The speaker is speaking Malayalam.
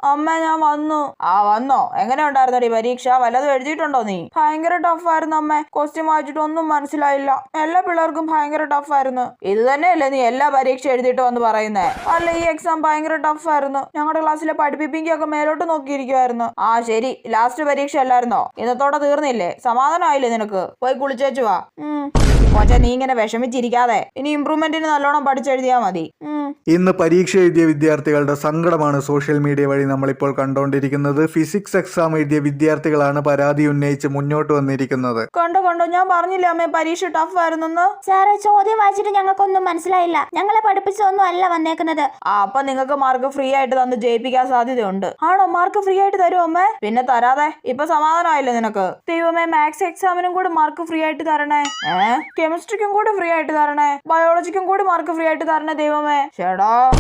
അമ്മ ഞാൻ വന്നു. ആ വന്നോ? എങ്ങനെ ഉണ്ടായിരുന്നടി പരീക്ഷ? വല്ലതും എഴുതിയിട്ടുണ്ടോ നീ? ഭയങ്കര ടഫായിരുന്നു അമ്മ. ക്വസ്റ്റ്യൻ വായിച്ചിട്ട് ഒന്നും മനസ്സിലായില്ല. എല്ലാ പിള്ളേർക്കും ഭയങ്കര ടഫായിരുന്നു. ഇത് തന്നെയല്ലേ നീ എല്ലാ പരീക്ഷ എഴുതിയിട്ട് വന്ന് പറയുന്നേ? അല്ല, ഈ എക്സാം ഭയങ്കര ടഫായിരുന്നു. ഞങ്ങളുടെ ക്ലാസ്സിലെ പഠിപ്പിപ്പിക്കൊക്കെ മേലോട്ട് നോക്കിയിരിക്കുവായിരുന്നു. ആ ശരി, ലാസ്റ്റ് പരീക്ഷ അല്ലായിരുന്നോ? ഇന്നത്തോടെ തീർന്നില്ലേ? സമാധാനമായില്ലേ നിനക്ക്? പോയി കുളിച്ചേച്ചു വാ. കൊച്ചെ, നീ ഇങ്ങനെ വിഷമിച്ചിരിക്കാതെ ഇനി ഇംപ്രൂവ്മെന്റിന് നല്ലോണം പഠിച്ചെഴുതിയാ മതി. ഇന്ന് പരീക്ഷ എഴുതിയ വിദ്യാർത്ഥികളുടെ സങ്കടമാണ് സോഷ്യൽ മീഡിയ വഴി നമ്മളിപ്പോൾ കണ്ടുകൊണ്ടിരിക്കുന്നത്. ഫിസിക്സ് എക്സാം എഴുതിയ വിദ്യാർത്ഥികളാണ് പരാതി ഉന്നയിച്ച് മുന്നോട്ട് വന്നിരിക്കുന്നത്. കണ്ടോ, ഞാൻ പറഞ്ഞില്ലേ അമ്മേ പരീക്ഷ ടഫ് ആയിരുന്നെന്ന്. സാറേ, ചോദ്യം വായിച്ചിട്ട് ഞങ്ങൾക്കൊന്നും മനസ്സിലായില്ല. ഞങ്ങളെ പഠിപ്പിച്ചൊന്നും അല്ല വന്നേക്കുന്നത്. അപ്പൊ നിങ്ങൾക്ക് മാർക്ക് ഫ്രീ ആയിട്ട് തന്ന് ജയിപ്പിക്കാൻ സാധ്യതയുണ്ട്. ആണോ? മാർക്ക് ഫ്രീ ആയിട്ട് തരും അമ്മേ? പിന്നെ തരാതെ. ഇപ്പൊ സമാധാനമായില്ലേ നിനക്ക്? ദൈവമേ, മാത്സ് എക്സാമിനും കൂടി മാർക്ക് ഫ്രീ ആയിട്ട് തരണേ. കെമിസ്ട്രിക്കും കൂടി ഫ്രീ ആയിട്ട് തരണേ. ബയോളജിക്കും കൂടി മാർക്ക് ഫ്രീ ആയിട്ട് തരണേ ദൈവമേ. ചേടാ.